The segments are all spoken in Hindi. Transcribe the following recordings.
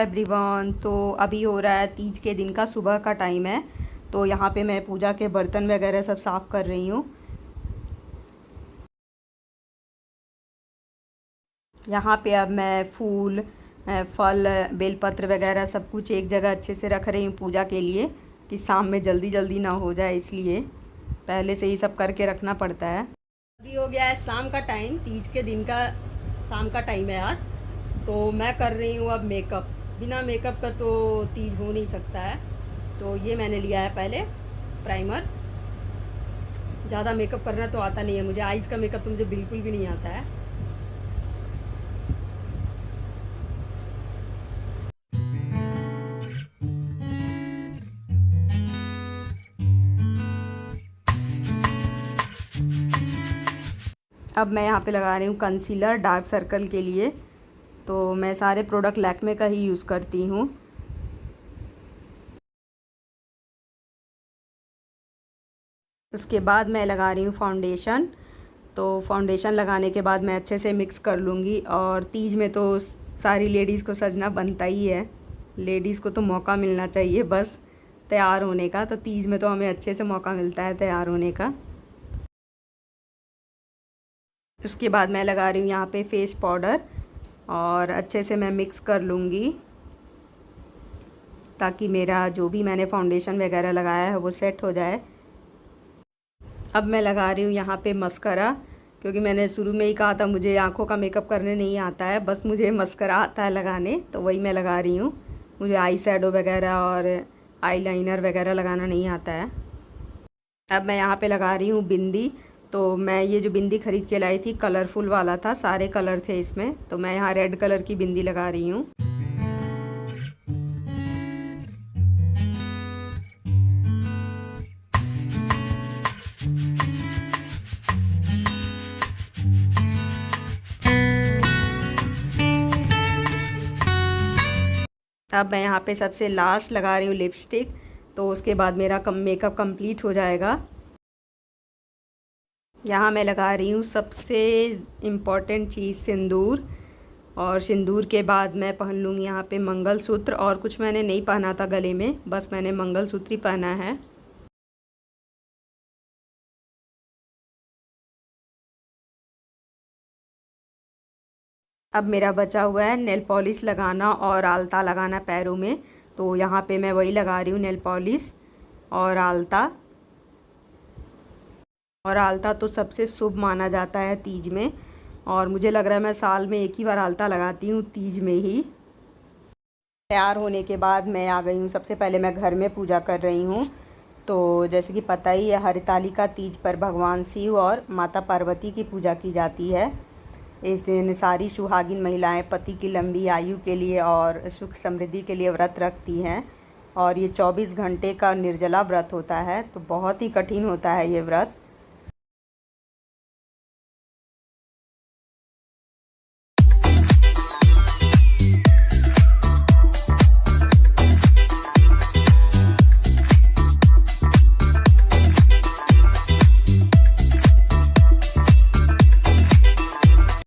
एवरीवन। तो अभी हो रहा है तीज के दिन का सुबह का टाइम है। तो यहाँ पे मैं पूजा के बर्तन वगैरह सब साफ़ कर रही हूँ। यहाँ पे अब मैं फूल, फल, बेलपत्र वगैरह सब कुछ एक जगह अच्छे से रख रही हूँ पूजा के लिए, कि शाम में जल्दी जल्दी ना हो जाए, इसलिए पहले से ही सब करके रखना पड़ता है। अभी हो गया है शाम का टाइम, तीज के दिन का शाम का टाइम है आज। तो मैं कर रही हूँ अब मेकअप। बिना मेकअप का तो तीज हो नहीं सकता है। तो ये मैंने लिया है पहले प्राइमर। ज़्यादा मेकअप करना तो आता नहीं है मुझे, आइज़ का मेकअप तो मुझे बिल्कुल भी नहीं आता है। अब मैं यहाँ पे लगा रही हूँ कंसीलर डार्क सर्कल के लिए। तो मैं सारे प्रोडक्ट लैक्मे का ही यूज़ करती हूँ। उसके बाद मैं लगा रही हूँ फाउंडेशन। तो फाउंडेशन लगाने के बाद मैं अच्छे से मिक्स कर लूँगी। और तीज में तो सारी लेडीज़ को सजना बनता ही है। लेडीज़ को तो मौका मिलना चाहिए बस तैयार होने का। तो तीज में तो हमें अच्छे से मौका मिलता है तैयार होने का। उसके बाद मैं लगा रही हूँ यहाँ पे फेस पाउडर, और अच्छे से मैं मिक्स कर लूँगी ताकि मेरा जो भी मैंने फाउंडेशन वगैरह लगाया है वो सेट हो जाए। अब मैं लगा रही हूँ यहाँ पे मस्करा, क्योंकि मैंने शुरू में ही कहा था मुझे आँखों का मेकअप करने नहीं आता है, बस मुझे मस्करा आता है लगाने, तो वही मैं लगा रही हूँ। मुझे आई शैडो वगैरह और आईलाइनर वगैरह लगाना नहीं आता है। अब मैं यहाँ पे लगा रही हूँ बिंदी। तो मैं ये जो बिंदी ख़रीद के लाई थी कलरफुल वाला था, सारे कलर थे इसमें, तो मैं यहाँ रेड कलर की बिंदी लगा रही हूँ। अब मैं यहाँ पे सबसे लास्ट लगा रही हूँ लिपस्टिक। तो उसके बाद मेरा मेकअप कंप्लीट हो जाएगा। यहाँ मैं लगा रही हूँ सबसे इम्पॉर्टेंट चीज़ सिंदूर। और सिंदूर के बाद मैं पहन लूँगी यहाँ पे मंगलसूत्र। और कुछ मैंने नहीं पहना था गले में, बस मैंने मंगलसूत्र ही पहना है। अब मेरा बचा हुआ है नेल पॉलिश लगाना और आलता लगाना पैरों में। तो यहाँ पे मैं वही लगा रही हूँ, नेल पॉलिश और आलता। और आलता तो सबसे शुभ माना जाता है तीज में। और मुझे लग रहा है मैं साल में एक ही बार आलता लगाती हूँ, तीज में ही। तैयार होने के बाद मैं आ गई हूँ, सबसे पहले मैं घर में पूजा कर रही हूँ। तो जैसे कि पता ही है, हरितालिका तीज पर भगवान शिव और माता पार्वती की पूजा की जाती है। इस दिन सारी सुहागिन महिलाएं पति की लंबी आयु के लिए और सुख समृद्धि के लिए व्रत रखती हैं। और ये 24 घंटे का निर्जला व्रत होता है, तो बहुत ही कठिन होता है ये व्रत।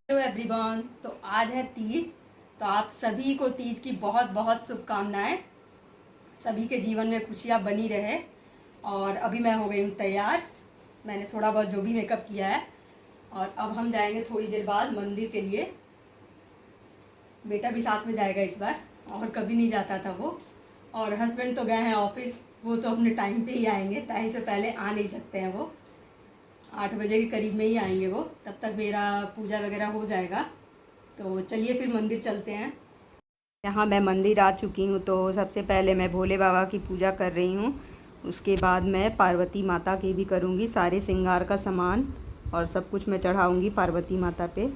हेलो एवरीवन, तो आज है तीज। तो आप सभी को तीज की बहुत बहुत शुभकामनाएं। सभी के जीवन में खुशियां बनी रहे। और अभी मैं हो गई हूँ तैयार। मैंने थोड़ा बहुत जो भी मेकअप किया है, और अब हम जाएंगे थोड़ी देर बाद मंदिर के लिए। बेटा भी साथ में जाएगा इस बार, और कभी नहीं जाता था वो। और हस्बैंड तो गए हैं ऑफिस, वो तो अपने टाइम पे ही आएंगे, टाइम से पहले आ नहीं सकते हैं वो। 8 बजे के करीब में ही आएंगे वो, तब तक मेरा पूजा वगैरह हो जाएगा। तो चलिए फिर मंदिर चलते हैं। यहाँ मैं मंदिर आ चुकी हूँ। तो सबसे पहले मैं भोले बाबा की पूजा कर रही हूँ। उसके बाद मैं पार्वती माता की भी करूँगी। सारे श्रृंगार का सामान और सब कुछ मैं चढ़ाऊँगी पार्वती माता पे।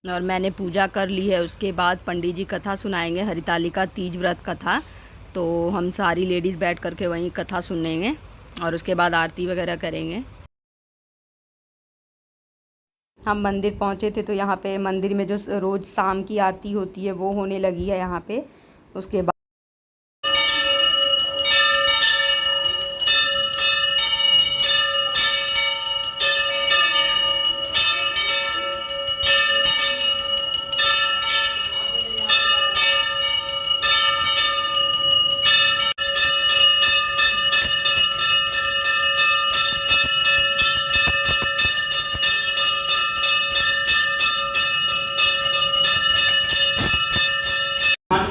और मैंने पूजा कर ली है। उसके बाद पंडित जी कथा सुनाएंगे, हरितालिका तीज व्रत कथा। तो हम सारी लेडीज़ बैठ करके वहीं कथा सुनेंगे और उसके बाद आरती वगैरह करेंगे। हम मंदिर पहुँचे थे तो यहाँ पे मंदिर में जो रोज़ शाम की आरती होती है वो होने लगी है यहाँ पे। उसके बाद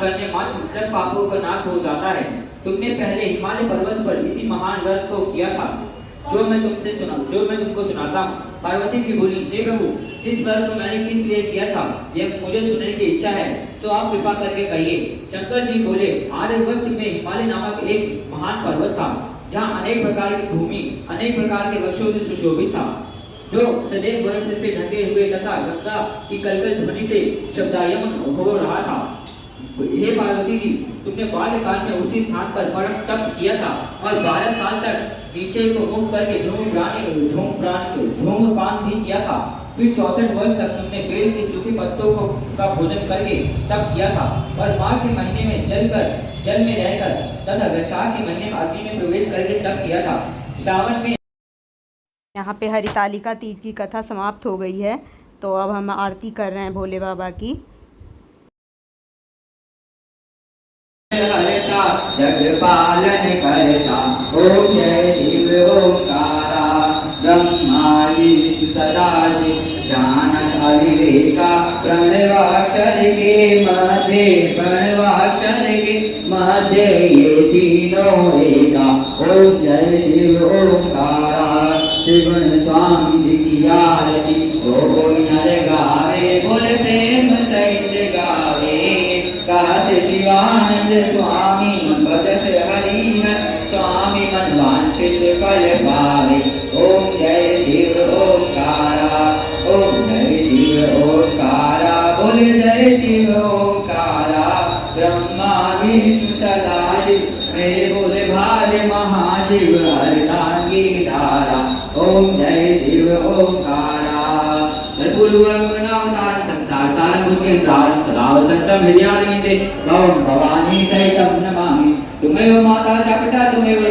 करने मात्र सब पापों का नाश हो जाता है। तुमने पहले हिमालय पर्वत पर इसी महान व्रत को किया था जो मैं तुमको सुनाता हूँ। पार्वती जी बोली, हे प्रभु, इस व्रत को मैंने किस लिए किया था यह मुझे सुनने की इच्छा है, सो आप कृपा करके कहिए। शंकर जी बोले, आर्यवर्त में हिमालय नामक एक महान पर्वत था जहाँ अनेक प्रकार की भूमि अनेक प्रकार के वृक्षों से सुशोभित था, जो सदैव बर्फ से ढके हुए तथा गंगा की कलकल ध्वनि से शब्दायमन हो रहा था। हे पार्वती जी, तुमने बाल्यकाल में उसी स्थान पर परम तप किया था और 12 साल तक नीचे को मुख करके धूम्रपान भी किया था। फिर 64 वर्ष तक तुमने बेल के सूखे पत्तों का भोजन करके तप किया था और माघ के महीने में जल में रहकर तथा वैशाख के महीने में अग्नि में प्रवेश करके तप किया था। श्रावण में यहाँ पे हरितालिका तीज की कथा समाप्त हो गई है, तो अब हम आरती कर रहे हैं भोले बाबा की। हरता जग पालन करता, ओम जय शिव ओंकारा। ब्रह्मा विष्णु सदाशिव जानत अविवेका, प्रणवाक्षर के मध्य ये तीनों एका। ओम जय शिव ओंकारा। श्रीगुण स्वामी जी की आरती, ओ नर गावे बोल प्रेम सहित गावे। कहत शिवानंद स्वामी भजत हरिहर, स्वामी मन वांछित फल पावे। ओम जय शिव ओंकारा, ओम जय शिव ओंकारा, बोल जय शिव ओंकारा। ब्रह्मा विष्णु सदाशिव, मेरे बोल भार्य महाशिव अर्धांगी धारा। ओम जय शिव ओंकारा। संसार सारं सदा वसंतम हृदयारविंदे भवं भवानी सहितं नमामि। तुमेव माता चकटा, तुमेव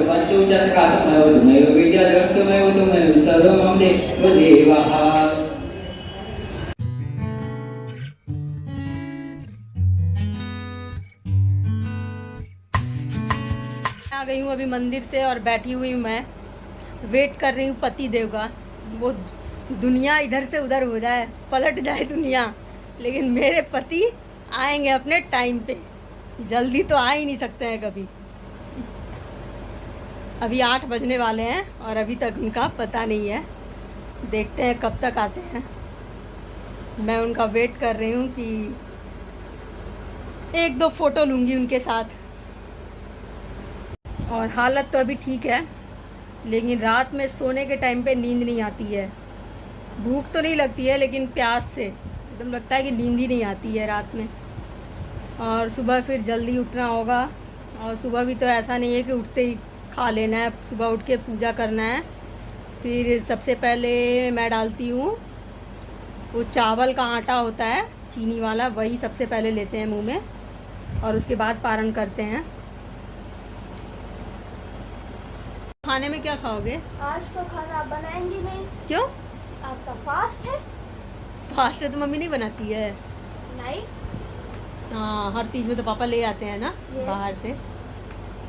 बंधु चषका, तुमेव विद्याधर, तुमेव सर्वं देवदेवः। आ गई हूँ अभी मंदिर से और बैठी हुई हूँ मैं, वेट कर रही हूँ पति देव का। वो दुनिया इधर से उधर हो जाए, पलट जाए दुनिया, लेकिन मेरे पति आएंगे अपने टाइम पे। जल्दी तो आ ही नहीं सकते हैं कभी। अभी 8 बजने वाले हैं और अभी तक उनका पता नहीं है। देखते हैं कब तक आते हैं। मैं उनका वेट कर रही हूँ कि 1-2 फ़ोटो लूँगी उनके साथ। और हालत तो अभी ठीक है, लेकिन रात में सोने के टाइम पे नींद नहीं आती है। भूख तो नहीं लगती है, लेकिन प्यास से एकदम लगता है कि नींद ही नहीं आती है रात में। और सुबह फिर जल्दी उठना होगा, और सुबह भी तो ऐसा नहीं है कि उठते ही खा लेना है। सुबह उठ के पूजा करना है। फिर सबसे पहले मैं डालती हूँ वो चावल का आटा होता है चीनी वाला, वही सबसे पहले लेते हैं मुंह में, और उसके बाद पारण करते हैं। खाने में क्या खाओगे? आज तो खाना बनाएंगे नहीं। क्यों? आपका फास्ट है? फास्ट है तो मम्मी नहीं बनाती है। नहीं। हाँ, हर तीज में तो पापा ले आते हैं ना बाहर से।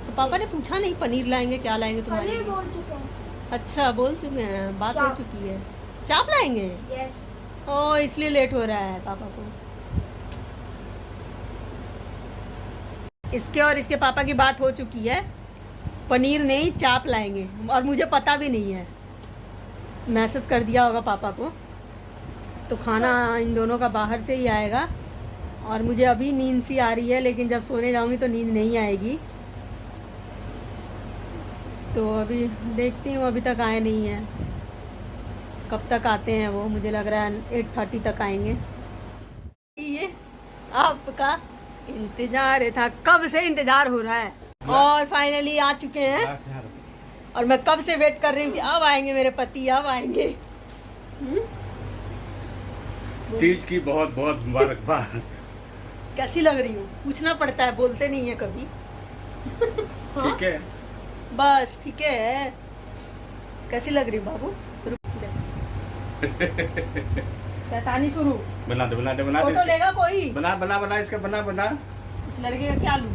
तो पापा ने पूछा नहीं पनीर लाएंगे क्या लाएंगे तुम्हारे लिए? बोल चुके हैं। अच्छा, बोल चुके हैं, बात हो चुकी है। चाप लाएंगे? यस। ओ, इसलिए लेट हो रहा है पापा को। इसके और इसके पापा की बात हो चुकी है, पनीर नहीं चाप लाएंगे, और मुझे पता भी नहीं है। मैसेज कर दिया होगा पापा को। तो खाना इन दोनों का बाहर से ही आएगा। और मुझे अभी नींद सी आ रही है, लेकिन जब सोने जाऊंगी तो नींद नहीं आएगी। तो अभी देखती हूँ, अभी तक आए नहीं हैं। कब तक आते हैं वो? मुझे लग रहा है 8:30 तक आएंगे। ये आपका इंतजार था, कब से इंतजार हो रहा है और फाइनली आ चुके हैं। और मैं कब से वेट कर रही हूँ कि अब आएंगे मेरे पति, अब आएंगे। तीज की बहुत बहुत मुबारकबाद। कैसी लग रही हूँ? पूछना पड़ता है, बोलते नहीं है कभी। ठीक है, बस ठीक है। कैसी लग रही हूँ बाबू? शैतानी शुरू। बना दे फोटो लेगा कोई? बना इसका बना। इस लड़के का क्या लूं?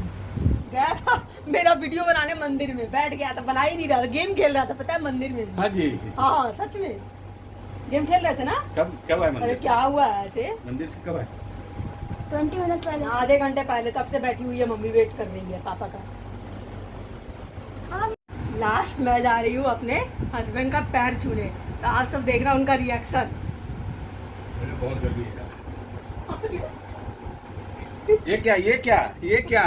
गया था मेरा वीडियो बनाने मंदिर में, बैठ गया था, बना ही नहीं रहा था, गेम खेल रहा था, पता है, मंदिर में। हाँ जी। हाँ सच में गेम खेल रहे थे ना। कब आए अरे मंदिर क्या हुआ है ऐसे? मंदिर से कब आए? 20 मिनट पहले। आधे घंटे पहले, तब से बैठी हुई है मम्मी, वेट कर रही है पापा का। हाँ, लास्ट मैं जा रही हूँ अपने हस्बैंड का पैर छूने, तो आप सब देख रहा उनका रिएक्शन। बहुत गर्मी है। ये क्या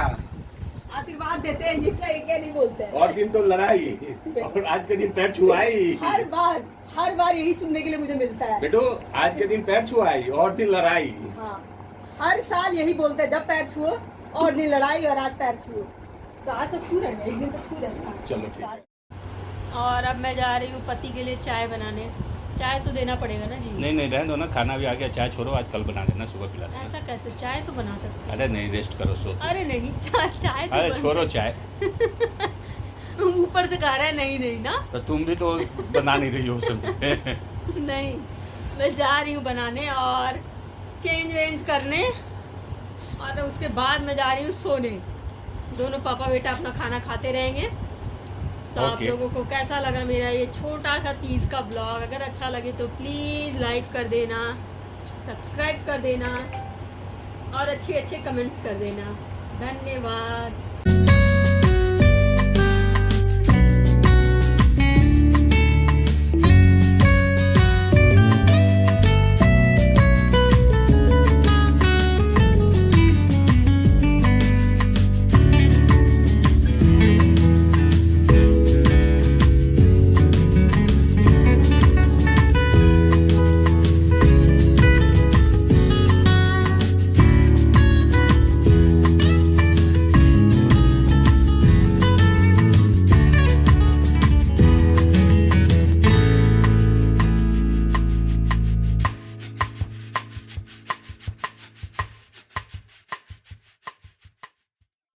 आशीर्वाद देते हैं, ये क्या नहीं बोलते हैं। और दिन तो लड़ाई और आज के दिन पैर छुआई। हर बार यही सुनने के लिए मुझे मिलता है। बेटो आज के दिन पैर छुआई और दिन लड़ाई। हाँ, हर साल यही बोलते हैं, जब पैर छुओ और दिन लड़ाई और आज पैर छुओ। तो आज तो छू रहे हैं, एक दिन तो छू रहे हैं। चलो ठीक है। और अब मैं जा रही हूँ पति के लिए चाय बनाने। चाय तो देना पड़ेगा ना जी? नहीं रहने दो ना, खाना भी आ गया, चाय छोड़ो, आज कल बना देना, सुबह पिला देना। ऐसा कैसे? चाय तो बना सकते हैं। अरे नहीं, रेस्ट करो, सो। अरे नहीं, चाय तो अरे बन छोड़ो चाय। ऊपर से कह रहा है नहीं ना। तो तुम भी तो बना नहीं रही हो सबसे। नहीं, मैं जा रही हूँ बनाने और चेंज वेंज करने, और उसके बाद मैं जा रही हूँ सोने। दोनों पापा बेटा अपना खाना खाते रहेंगे। तो आप Okay. लोगों को कैसा लगा मेरा ये छोटा सा तीज का ब्लॉग? अगर अच्छा लगे तो प्लीज़ लाइक कर देना, सब्सक्राइब कर देना और अच्छे कमेंट्स कर देना। धन्यवाद।